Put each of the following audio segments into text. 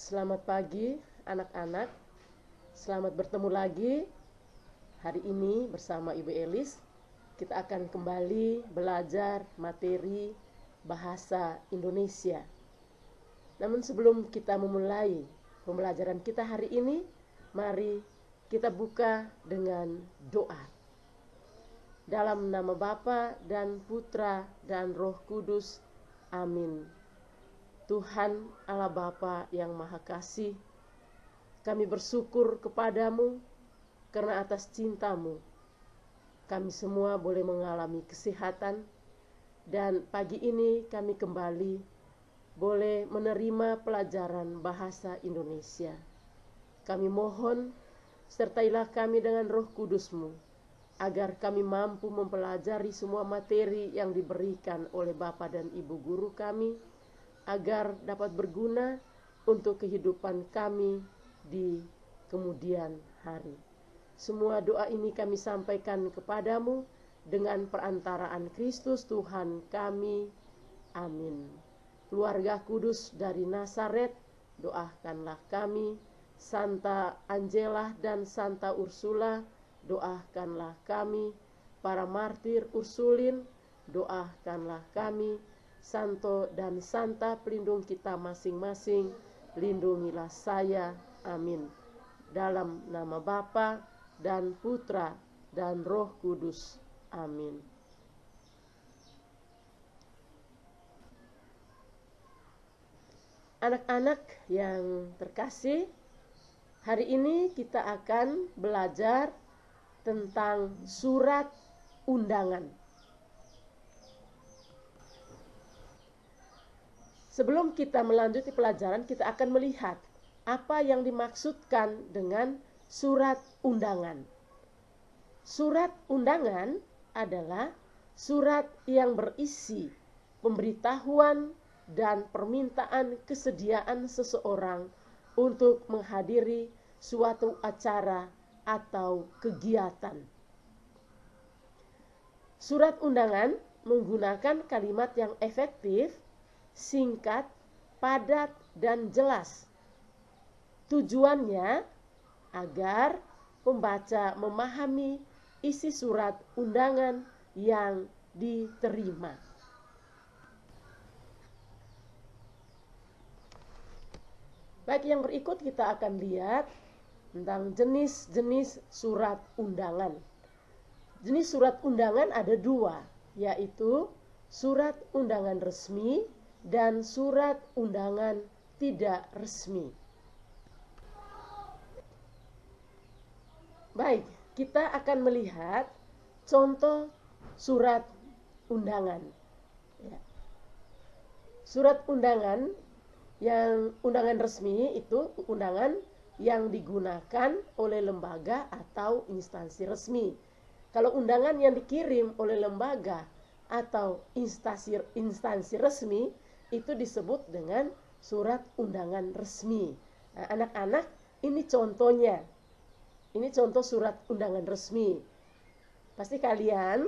Selamat pagi anak-anak. Selamat bertemu lagi. Hari ini bersama Ibu Elis kita akan kembali belajar materi bahasa Indonesia. Namun sebelum kita memulai pembelajaran kita hari ini, mari kita buka dengan doa. Dalam nama Bapa dan Putra dan Roh Kudus. Amin. Tuhan Allah Bapa yang Maha Kasih, kami bersyukur kepadamu karena atas cintamu kami semua boleh mengalami kesehatan, dan pagi ini kami kembali boleh menerima pelajaran bahasa Indonesia. Kami mohon sertailah kami dengan Roh Kudus-Mu agar kami mampu mempelajari semua materi yang diberikan oleh Bapa dan Ibu guru kami, agar dapat berguna untuk kehidupan kami di kemudian hari. Semua doa ini kami sampaikan kepadamu dengan perantaraan Kristus Tuhan kami. Amin. Keluarga kudus dari Nazaret, doakanlah kami. Santa Angela dan Santa Ursula, doakanlah kami. Para martir Ursulin, doakanlah kami. Santo dan Santa pelindung kita masing-masing, lindungilah saya. Amin. Dalam nama Bapa dan Putra dan Roh Kudus. Amin. Anak-anak yang terkasih, hari ini kita akan belajar tentang surat undangan. Sebelum kita melanjuti pelajaran, kita akan melihat apa yang dimaksudkan dengan surat undangan. Surat undangan adalah surat yang berisi pemberitahuan dan permintaan kesediaan seseorang untuk menghadiri suatu acara atau kegiatan. Surat undangan menggunakan kalimat yang efektif, singkat, padat, dan jelas. Tujuannya agar pembaca memahami isi surat undangan yang diterima. Baik, yang berikut kita akan lihat tentang jenis-jenis surat undangan. Jenis surat undangan ada dua, yaitu surat undangan resmi dan surat undangan tidak resmi. Baik, kita akan melihat contoh surat undangan. Surat undangan yang undangan resmi itu undangan yang digunakan oleh lembaga atau instansi resmi. Kalau undangan yang dikirim oleh lembaga atau instansi resmi, itu disebut dengan surat undangan resmi. Nah, anak-anak, ini contohnya. Ini contoh surat undangan resmi. Pasti kalian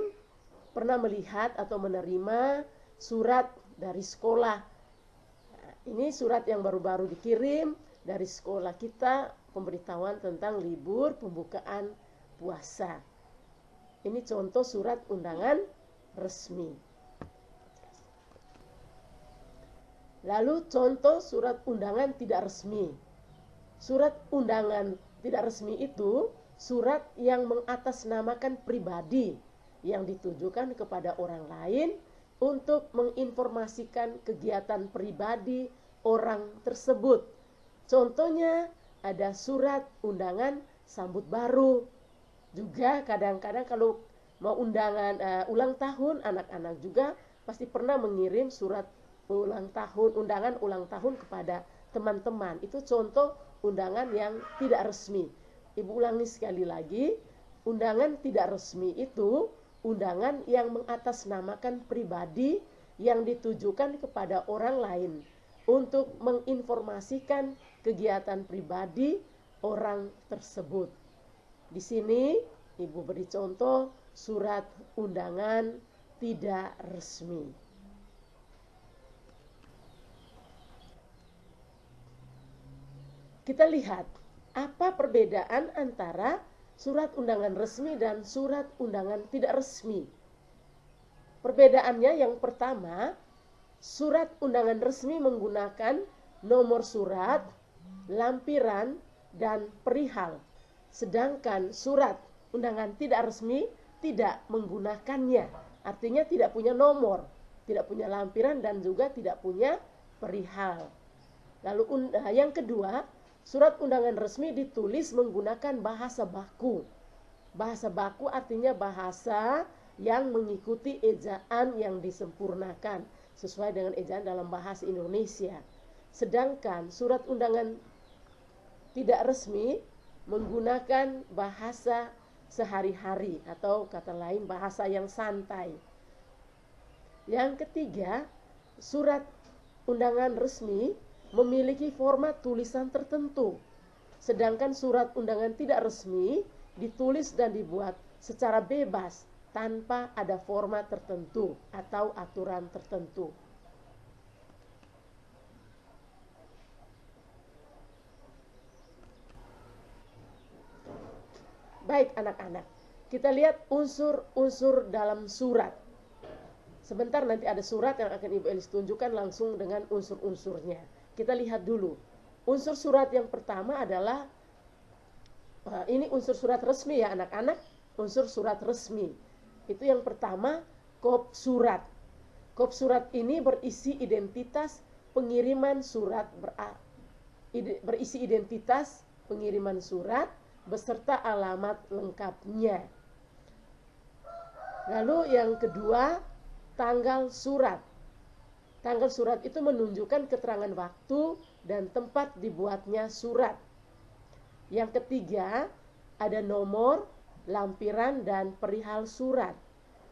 pernah melihat atau menerima surat dari sekolah. Nah, ini surat yang baru-baru dikirim dari sekolah kita, pemberitahuan tentang libur pembukaan puasa. Ini contoh surat undangan resmi. Lalu contoh surat undangan tidak resmi. Surat undangan tidak resmi itu surat yang mengatasnamakan pribadi yang ditujukan kepada orang lain untuk menginformasikan kegiatan pribadi orang tersebut. Contohnya ada surat undangan sambut baru. Juga kadang-kadang kalau mau undangan ulang tahun, anak-anak juga pasti pernah mengirim surat undangan ulang tahun kepada teman-teman. Itu contoh undangan yang tidak resmi. Ibu ulangi sekali lagi, undangan tidak resmi itu undangan yang mengatasnamakan pribadi yang ditujukan kepada orang lain untuk menginformasikan kegiatan pribadi orang tersebut. Di sini Ibu beri contoh surat undangan tidak resmi. kita lihat apa perbedaan antara surat undangan resmi dan surat undangan tidak resmi. Perbedaannya yang pertama, surat undangan resmi menggunakan nomor surat, lampiran, dan perihal. Sedangkan surat undangan tidak resmi tidak menggunakannya. Artinya tidak punya nomor, tidak punya lampiran, dan juga tidak punya perihal. Lalu yang kedua, surat undangan resmi ditulis menggunakan bahasa baku. Bahasa baku artinya bahasa yang mengikuti ejaan yang disempurnakan sesuai dengan ejaan dalam bahasa Indonesia. Sedangkan surat undangan tidak resmi menggunakan bahasa sehari-hari atau kata lain bahasa yang santai. Yang ketiga, surat undangan resmi memiliki format tulisan tertentu. Sedangkan surat undangan tidak resmi ditulis dan dibuat secara bebas tanpa ada format tertentu atau aturan tertentu. Baik anak-anak, kita lihat unsur-unsur dalam surat. Sebentar nanti ada surat yang akan Ibu Elis tunjukkan langsung dengan unsur-unsurnya. Kita lihat dulu. Unsur surat yang pertama adalah, ini unsur surat resmi ya anak-anak, unsur surat resmi. Itu yang pertama, kop surat. Kop surat ini berisi identitas pengiriman surat, berisi identitas pengiriman surat beserta alamat lengkapnya. Lalu yang kedua, tanggal surat. Tanggal surat itu menunjukkan keterangan waktu dan tempat dibuatnya surat. Yang ketiga, ada nomor, lampiran, dan perihal surat.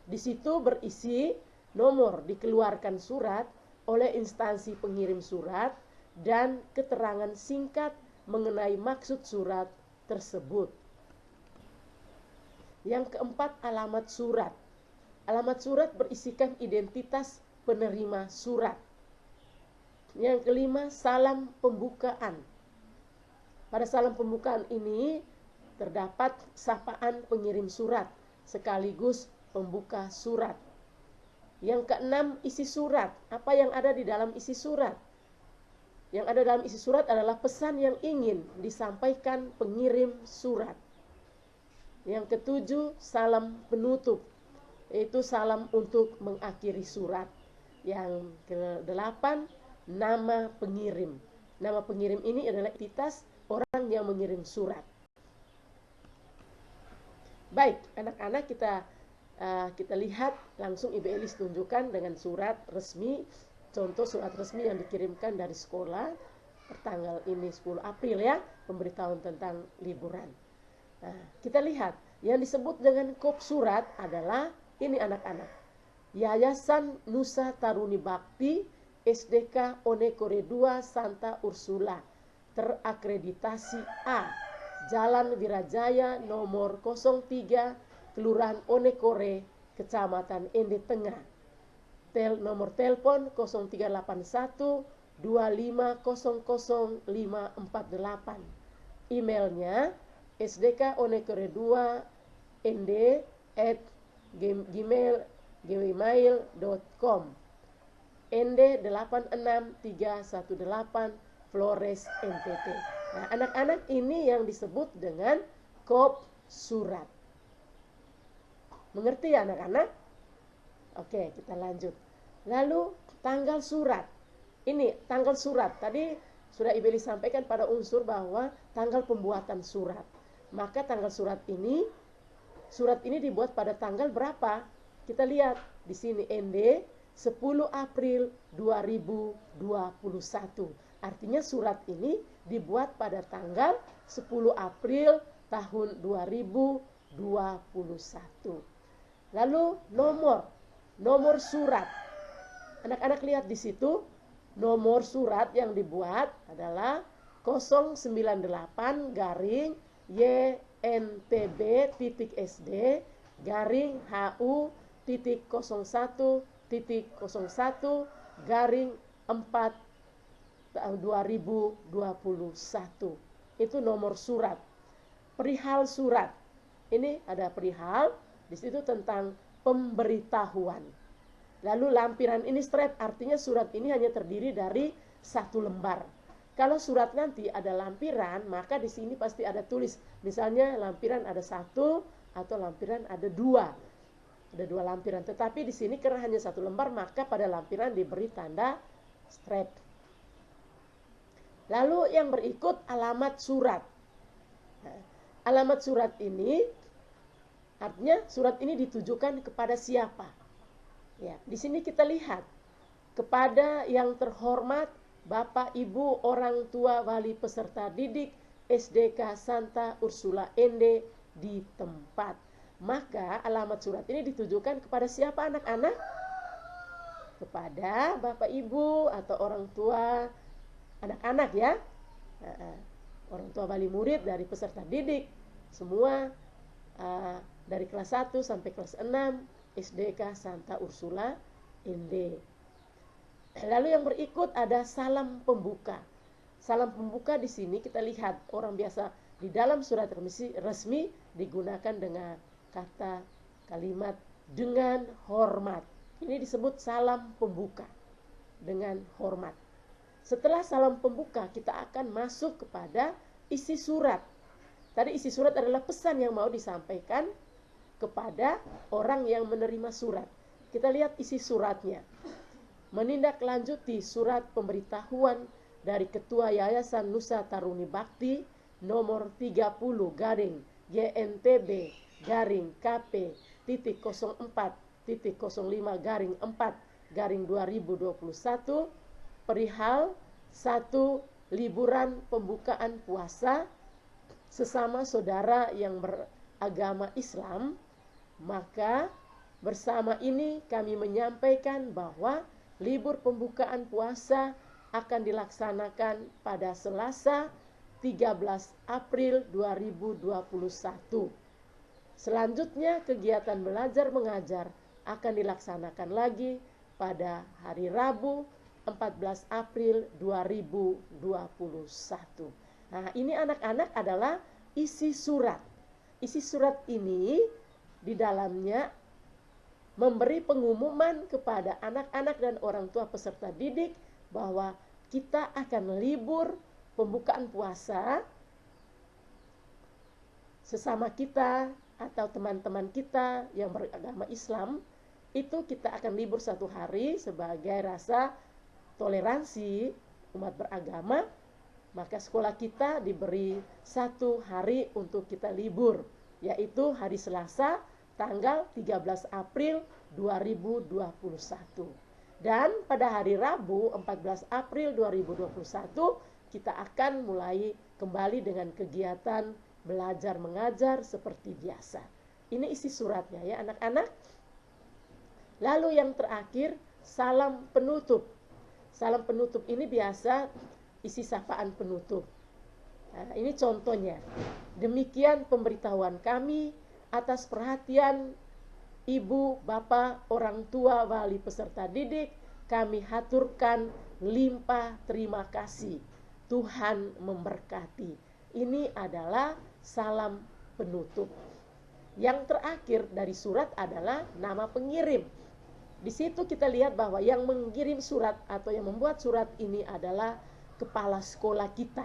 Di situ berisi nomor dikeluarkan surat oleh instansi pengirim surat dan keterangan singkat mengenai maksud surat tersebut. Yang keempat, alamat surat. Alamat surat berisikan identitas penerima surat. Yang kelima, salam pembukaan. Pada salam pembukaan ini terdapat sapaan pengirim surat sekaligus pembuka surat. Yang keenam, isi surat. Apa yang ada di dalam isi surat? Yang ada dalam isi surat adalah pesan yang ingin disampaikan pengirim surat. Yang ketujuh, salam penutup, yaitu salam untuk mengakhiri surat. Yang kedelapan, nama pengirim. Nama pengirim ini adalah identitas orang yang mengirim surat. Baik, anak-anak, kita lihat langsung Ibu Elis tunjukkan dengan surat resmi, contoh surat resmi yang dikirimkan dari sekolah pertanggal ini 10 April ya, pemberitahuan tentang liburan. Nah, kita lihat yang disebut dengan kop surat adalah ini anak-anak. Yayasan Nusa Taruni Bakti SDK Onekore 2 Santa Ursula, terakreditasi A, Jalan Wirajaya nomor 03, Kelurahan Onekore, Kecamatan Ende Tengah. Nomor telepon 0381 2500 548. Emailnya sdkonekore2nd@gmail.com. ND86318 Flores NTT. Nah, anak-anak, ini yang disebut dengan kop surat. Mengerti ya anak-anak? Oke, kita lanjut. Lalu tanggal surat. Ini tanggal surat. Tadi sudah Ibu Elis sampaikan pada unsur bahwa tanggal pembuatan surat. Maka tanggal surat ini dibuat pada tanggal berapa? Kita lihat di sini ND 10 April 2021. Artinya surat ini dibuat pada tanggal 10 April tahun 2021. Lalu nomor surat. Anak-anak lihat di situ, nomor surat yang dibuat adalah 098-YNTB.SD-HU.01.01/4 tahun 2021. itu nomor surat. Perihal surat. Ini ada perihal, di situ tentang pemberitahuan. Lalu lampiran ini straight, artinya surat ini hanya terdiri dari satu lembar. Kalau surat nanti ada lampiran, maka di sini pasti ada tulis. Misalnya lampiran ada satu atau lampiran ada dua. Ada dua lampiran. Tetapi di sini karena hanya satu lembar, maka pada lampiran diberi tanda straight. Lalu yang berikut alamat surat. Nah, alamat surat ini artinya surat ini ditujukan kepada siapa? Ya, di sini kita lihat kepada yang terhormat Bapak, Ibu, orang tua, wali peserta didik SDK Santa Ursula Ende di tempat. Maka alamat surat ini ditujukan kepada siapa anak-anak? Kepada Bapak, Ibu atau orang tua anak-anak ya. Orang tua wali murid dari peserta didik semua dari kelas 1 sampai kelas 6 SDK Santa Ursula Ende. Lalu yang berikut ada salam pembuka. Salam pembuka di sini kita lihat orang biasa di dalam surat resmi digunakan dengan kata kalimat dengan hormat. Ini disebut salam pembuka dengan hormat. Setelah salam pembuka kita akan masuk kepada isi surat. Tadi isi surat adalah pesan yang mau disampaikan kepada orang yang menerima surat. Kita lihat isi suratnya. Menindaklanjuti surat pemberitahuan dari Ketua Yayasan Nusa Taruni Bakti nomor 30 garing GNTB garing KP titik 04 titik 05 garing 4 garing 2021 perihal 1 liburan pembukaan puasa sesama saudara yang beragama Islam. Maka bersama ini kami menyampaikan bahwa libur pembukaan puasa akan dilaksanakan pada Selasa 13 April 2021. Selanjutnya kegiatan belajar mengajar akan dilaksanakan lagi pada hari Rabu 14 April 2021. Nah, ini anak-anak adalah isi surat. Isi surat ini di dalamnya memberi pengumuman kepada anak-anak dan orang tua peserta didik bahwa kita akan libur pembukaan puasa sesama kita atau teman-teman kita yang beragama Islam. Itu kita akan libur 1 hari sebagai rasa toleransi umat beragama. Maka sekolah kita diberi 1 hari untuk kita libur, yaitu hari Selasa tanggal 13 April 2021. Dan pada hari Rabu 14 April 2021 kita akan mulai kembali dengan kegiatan belajar mengajar seperti biasa. Ini isi suratnya ya anak-anak. Lalu yang terakhir salam penutup. Salam penutup ini biasa isi sapaan penutup. Nah, ini contohnya. Demikian pemberitahuan kami atas perhatian ibu, bapak, orang tua, wali peserta didik. Kami haturkan limpah terima kasih. Tuhan memberkati. Ini adalah salam penutup. Yang terakhir dari surat adalah nama pengirim. Di situ kita lihat bahwa yang mengirim surat atau yang membuat surat ini adalah kepala sekolah kita.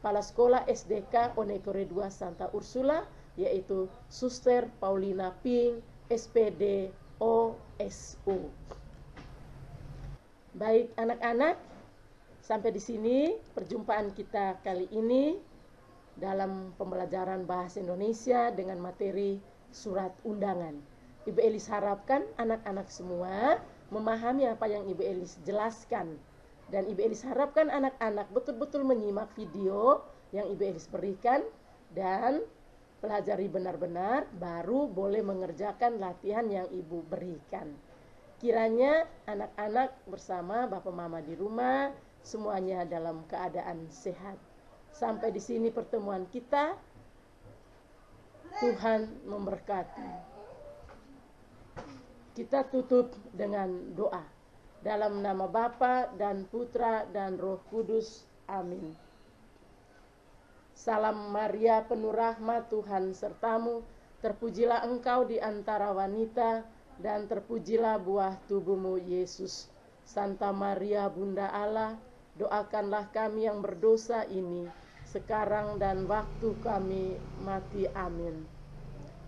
Kepala sekolah SDK Onekore 2 Santa Ursula, yaitu Suster Paulina Ping, SPD OSU. Baik anak-anak, sampai di sini perjumpaan kita kali ini dalam pembelajaran bahasa Indonesia dengan materi surat undangan. Ibu Elis harapkan anak-anak semua memahami apa yang Ibu Elis jelaskan. Dan Ibu Elis harapkan anak-anak betul-betul menyimak video yang Ibu Elis berikan dan pelajari benar-benar, baru boleh mengerjakan latihan yang Ibu berikan. Kiranya anak-anak bersama Bapak Mama di rumah semuanya dalam keadaan sehat. Sampai di sini pertemuan kita. Tuhan memberkati. Kita tutup dengan doa. Dalam nama Bapa dan Putra dan Roh Kudus. Amin. Salam Maria, penuh rahmat, Tuhan sertamu. Terpujilah engkau di antara wanita, dan terpujilah buah tubuhmu, Yesus. Santa Maria, Bunda Allah, doakanlah kami yang berdosa ini, sekarang dan waktu kami mati. Amin.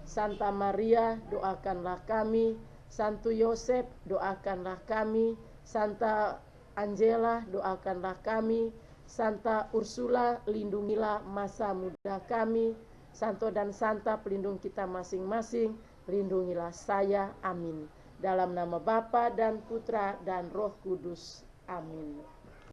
Santa Maria, doakanlah kami. Santo Yosef, doakanlah kami. Santa Angela, doakanlah kami. Santa Ursula, lindungilah masa muda kami. Santo dan Santa, pelindung kita masing-masing, lindungilah saya. Amin. Dalam nama Bapa dan Putra dan Roh Kudus. Amin.